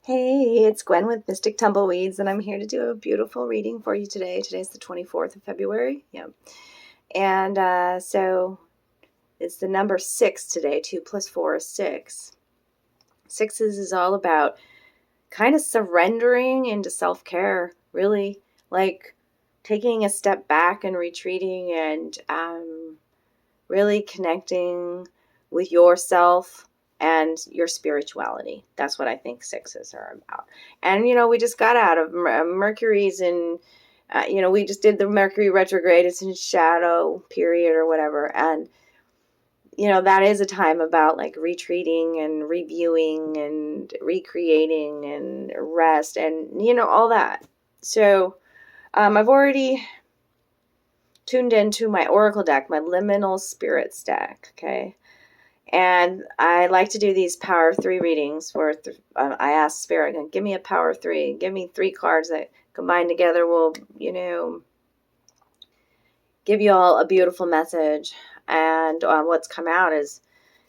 Hey, it's Gwen with Mystic Tumbleweeds, and I'm here to do a beautiful reading for you today. Today's the 24th of February. Yeah. And so it's the number 6 today. 2 plus 4 is 6. Sixes is all about kind of surrendering into self-care, really, like taking a step back and retreating and really connecting with yourself and your spirituality. That's what I think sixes are about. And, we just got out of Mercury's in, we just did the Mercury retrograde. It's in shadow period or whatever. And, that is a time about like retreating and reviewing and recreating and rest and, all that. So I've already tuned into my Oracle deck, my Liminal Spirits deck, okay? And I like to do these power of 3 readings where I ask Spirit, give me a power of 3. Give me 3 cards that combined together will, give you all a beautiful message. And what's come out is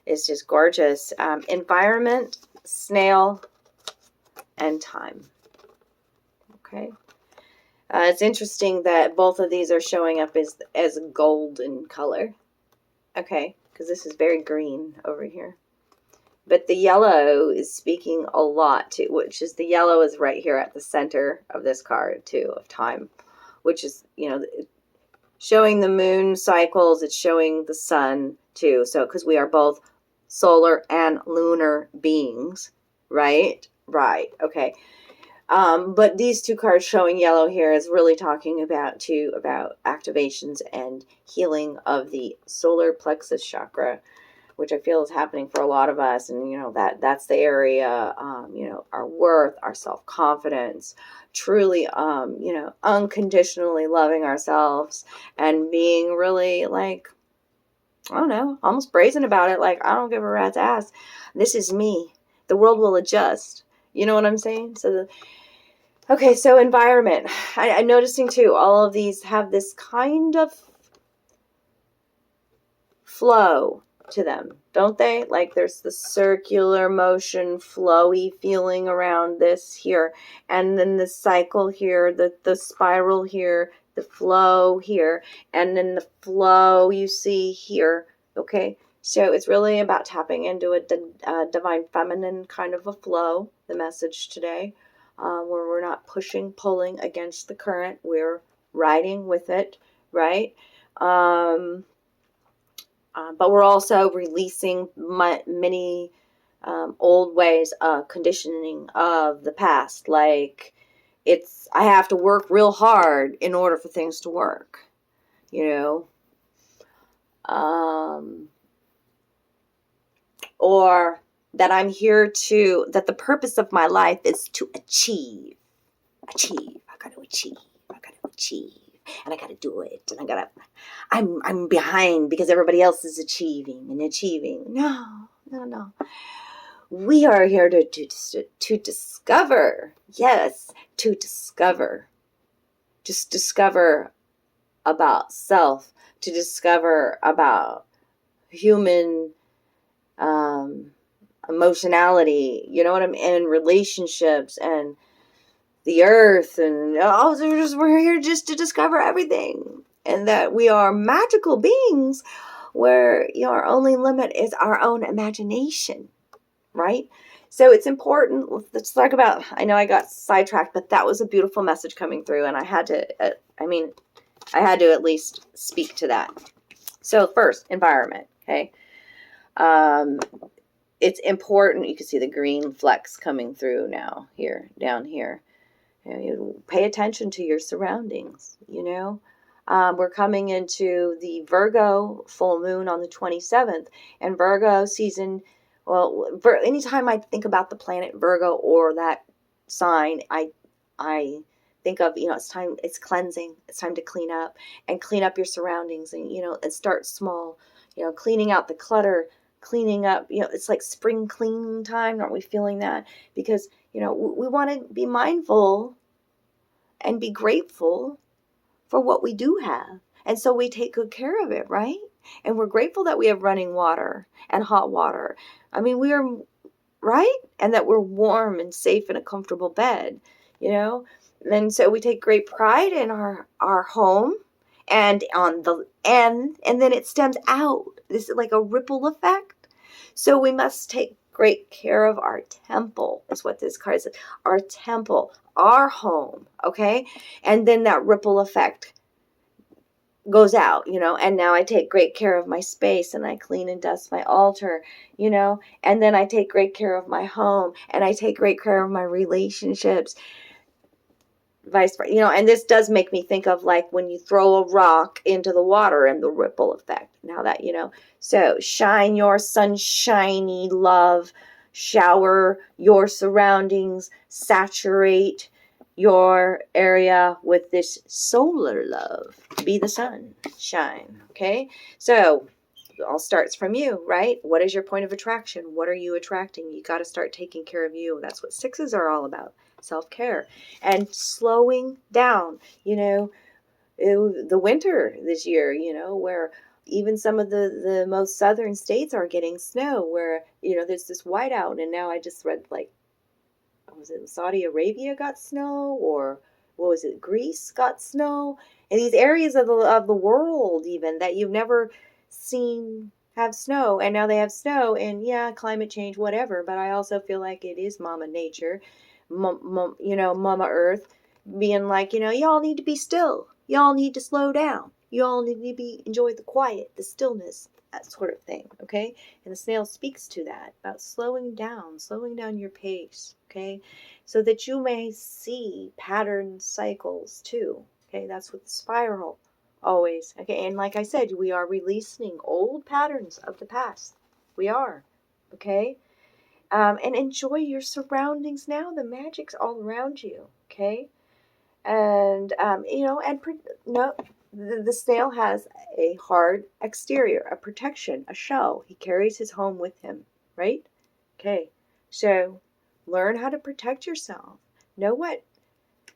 just gorgeous. Environment, snail, and time. Okay. It's interesting that both of these are showing up as gold in color. Okay. Because this is very green over here. But the yellow is speaking a lot too, which is the yellow is right here at the center of this card too, of time, which is, showing the moon cycles. It's showing the sun too. So, because we are both solar and lunar beings, right? Right. Okay. But these 2 cards showing yellow here is really talking about activations and healing of the solar plexus chakra, which I feel is happening for a lot of us. And, that's the area, our worth, our self-confidence, truly, unconditionally loving ourselves and being really like, I don't know, almost brazen about it. Like, I don't give a rat's ass. This is me. The world will adjust. You know what I'm saying? Okay, so environment. I'm noticing too, all of these have this kind of flow to them, don't they? Like there's the circular motion, flowy feeling around this here, and then the cycle here, the spiral here, the flow here, and then the flow you see here. Okay, so it's really about tapping into a divine feminine kind of a flow, the message today. Where we're not pushing, pulling against the current. We're riding with it, right? But we're also releasing many old ways of conditioning of the past. Like I have to work real hard in order for things to work, or that I'm here that the purpose of my life is to achieve. I got to achieve. And I got to do it. And I'm behind because everybody else is achieving. No. We are here to discover. Yes, to discover. Just discover about self, to discover about human emotionality, and relationships and the earth, and we're here just to discover everything, and that we are magical beings where our only limit is our own imagination, right? So it's important. Let's talk about, I know I got sidetracked, but that was a beautiful message coming through, and I had to at least speak to that. So first, environment, okay? It's important. You can see the green flecks coming through now here, down here. You pay attention to your surroundings, We're coming into the Virgo full moon on the 27th, and Virgo season, anytime I think about the planet Virgo or that sign, I think of, it's cleansing. It's time to clean up your surroundings and start small, cleaning out the clutter, cleaning up, it's like spring clean time. Aren't we feeling that? Because, we want to be mindful and be grateful for what we do have. And so we take good care of it, right? And we're grateful that we have running water and hot water. I mean, we are right? And that we're warm and safe in a comfortable bed, you know? And so we take great pride in our home and on the end, and then it stems out. This is like a ripple effect. So we must take great care of our temple, is what this card says. Our temple, our home, okay? And then that ripple effect goes out, you know, and now I take great care of my space and I clean and dust my altar, you know, and then I take great care of my home and I take great care of my relationships, vice versa, you know. And this does make me think of like when you throw a rock into the water and the ripple effect. Now that, you know, so shine your sunshiny love, shower your surroundings, saturate your area with this solar love. Be the sun, shine. Okay, so it all starts from you, right? What is your point of attraction? What are you attracting? You got to start taking care of you. That's what sixes are all about. Self-care and slowing down. You know, the winter this year, you know, where even some of the most southern states are getting snow, where, you know, there's this whiteout. And now I just read, like, was it Saudi Arabia got snow, or what was it, Greece got snow, and these areas of the world even that you've never seen have snow, and now they have snow. And yeah, climate change, whatever, but I also feel like it is Mama Nature, you know, Mama Earth being like, you know, y'all need to be still, y'all need to slow down, y'all need to enjoy the quiet, the stillness, that sort of thing, okay? And the snail speaks to that, about slowing down your pace, okay? So that you may see pattern cycles too, okay? That's what the spiral always, okay? And like I said, we are releasing old patterns of the past. We are, okay? And enjoy your surroundings now. The magic's all around you, okay? And, you know, and no, the snail has a hard exterior, a protection, a shell. He carries his home with him, right? Okay, so learn how to protect yourself. Know what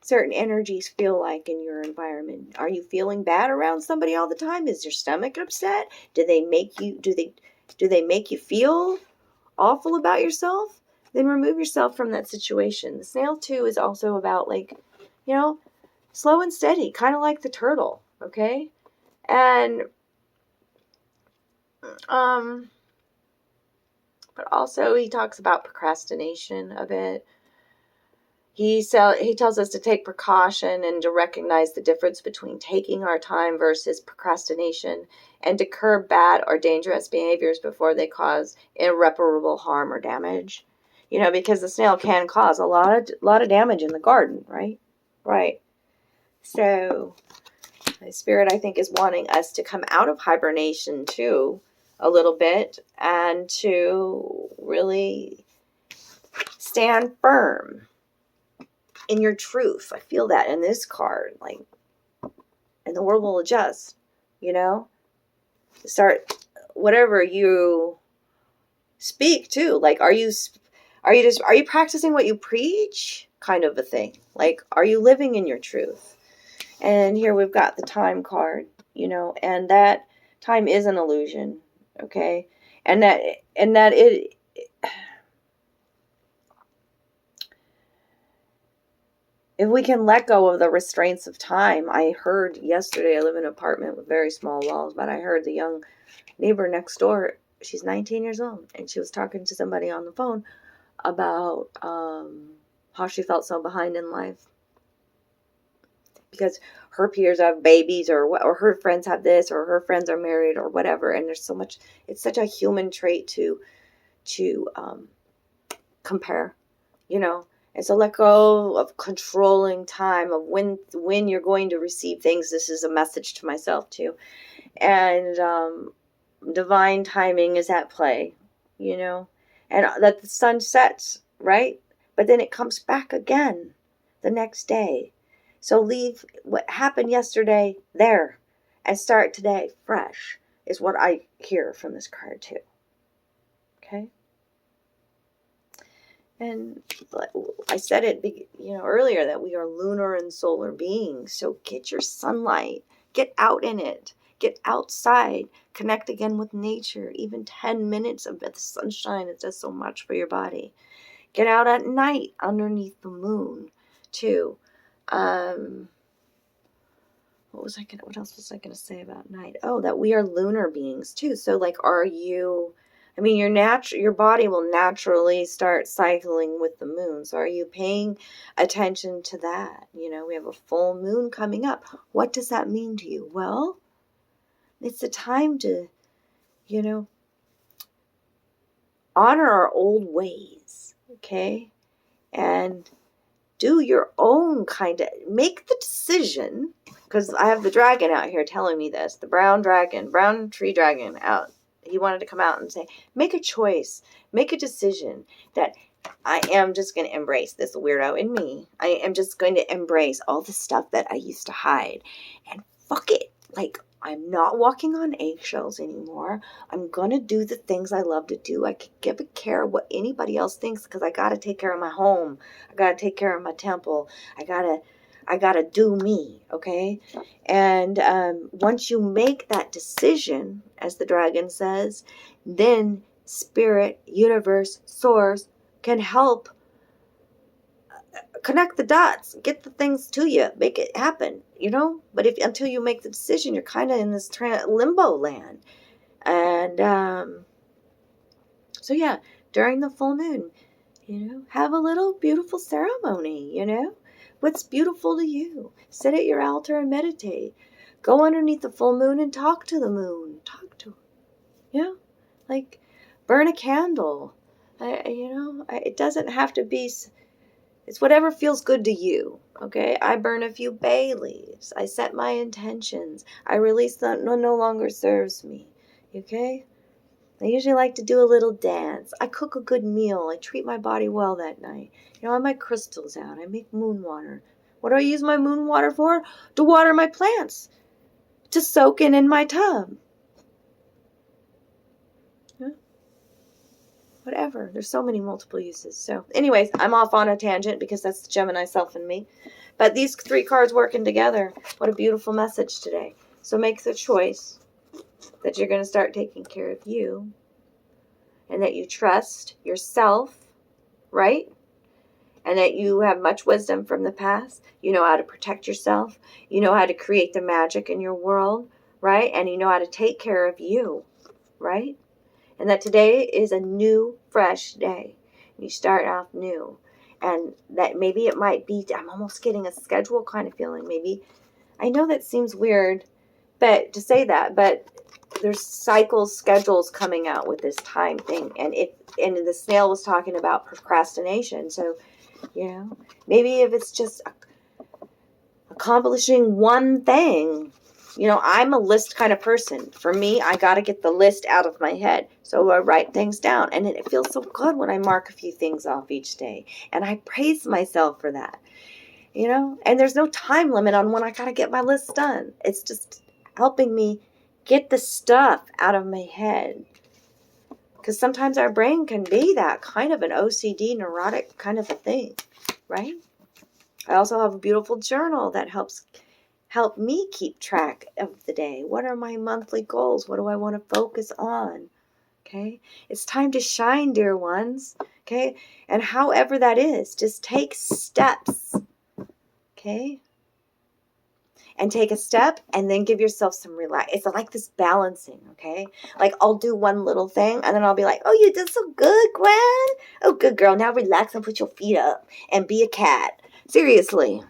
certain energies feel like in your environment. Are you feeling bad around somebody all the time? Is your stomach upset? Do they make you feel awful about yourself? Then remove yourself from that situation. The snail too is also about, like, you know, slow and steady, kind of like the turtle, okay? And but also he talks about procrastination a bit. He tells us to take precaution and to recognize the difference between taking our time versus procrastination, and to curb bad or dangerous behaviors before they cause irreparable harm or damage. You know, because the snail can cause a lot of damage in the garden, right? Right. So my spirit, I think, is wanting us to come out of hibernation too a little bit, and to really stand firm in your truth. I feel that in this card, like, and the world will adjust, you know, start whatever you speak to. Like, are you practicing what you preach, kind of a thing? Like, are you living in your truth? And here we've got the time card, you know, and that time is an illusion, okay? And that it, if we can let go of the restraints of time. I heard yesterday, I live in an apartment with very small walls, but I heard the young neighbor next door, she's 19 years old, and she was talking to somebody on the phone about how she felt so behind in life, because her peers have babies, or her friends have this, or her friends are married, or whatever. And there's so much, it's such a human trait to compare, you know. And so let go of controlling time, of when you're going to receive things. This is a message to myself too. And divine timing is at play, you know, and that the sun sets, right? But then it comes back again the next day. So leave what happened yesterday there and start today fresh, is what I hear from this card too. Okay? And I said it, you know, earlier, that we are lunar and solar beings. So get your sunlight, get out in it, Get outside. Connect again with nature. Even 10 minutes of the sunshine, it does so much for your body. Get out at night underneath the moon, too. What else was I gonna say about night? Oh, that we are lunar beings too. So like, are you, I mean, your body will naturally start cycling with the moon. So are you paying attention to that? You know, we have a full moon coming up. What does that mean to you? Well, it's a time to, you know, honor our old ways, okay? And do your own kind of, make the decision, because I have the dragon out here telling me this, the brown tree dragon out. He wanted to come out and say, make a choice, make a decision that I am just going to embrace this weirdo in me. I am just going to embrace all the stuff that I used to hide and fuck it. Like, I'm not walking on eggshells anymore. I'm going to do the things I love to do. I could give a care what anybody else thinks because I got to take care of my home. I got to take care of my temple. I got to do me, okay? And once you make that decision, as the dragon says, then spirit, universe, source can help connect the dots, get the things to you, make it happen, you know? But until you make the decision, you're kind of in this limbo land. And so yeah, during the full moon, you know, have a little beautiful ceremony, you know? What's beautiful to you? Sit at your altar and meditate. Go underneath the full moon and talk to the moon. Talk to her. You know? Like, burn a candle. It doesn't have to be... It's whatever feels good to you, okay? I burn a few bay leaves. I set my intentions. I release that no longer serves me, okay? I usually like to do a little dance. I cook a good meal. I treat my body well that night. You know, I have my crystals out. I make moon water. What do I use my moon water for? To water my plants. To soak in my tub. Yeah. Whatever. There's so many multiple uses. So anyways, I'm off on a tangent because that's the Gemini self in me. But these 3 cards working together, what a beautiful message today. So make the choice that you're going to start taking care of you and that you trust yourself, right? And that you have much wisdom from the past. You know how to protect yourself. You know how to create the magic in your world, right? And you know how to take care of you, right? And that today is a new, fresh day. You start off new. And that maybe it might be, I'm almost getting a schedule kind of feeling. Maybe, I know that seems weird but to say that, but there's cycles, schedules coming out with this time thing. And the snail was talking about procrastination. So, you know, maybe if it's just accomplishing one thing. You know, I'm a list kind of person. For me, I got to get the list out of my head. So I write things down. And it feels so good when I mark a few things off each day. And I praise myself for that. You know, and there's no time limit on when I got to get my list done. It's just helping me get the stuff out of my head. Because sometimes our brain can be that kind of an OCD, neurotic kind of a thing. Right? I also have a beautiful journal that help me keep track of the day. What are my monthly goals? What do I want to focus on? Okay? It's time to shine, dear ones. Okay? And however that is, just take steps. Okay? And take a step and then give yourself some relax. It's like this balancing, okay? Like I'll do one little thing and then I'll be like, oh, you did so good, Gwen. Oh, good girl. Now relax and put your feet up and be a cat. Seriously.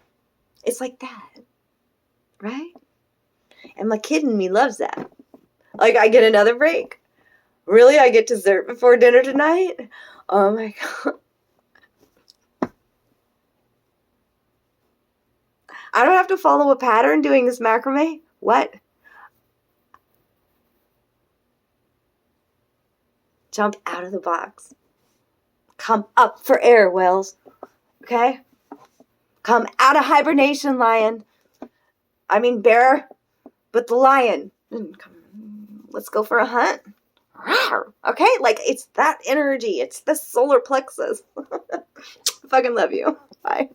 It's like that. Right? And my kid in me loves that. Like, I get another break. Really? I get dessert before dinner tonight? Oh my God. I don't have to follow a pattern doing this macrame? What? Jump out of the box. Come up for air, Wells. Okay? Come out of hibernation, lion. I mean bear, but the lion. Let's go for a hunt. Okay? Like, it's that energy. It's the solar plexus. I fucking love you. Bye.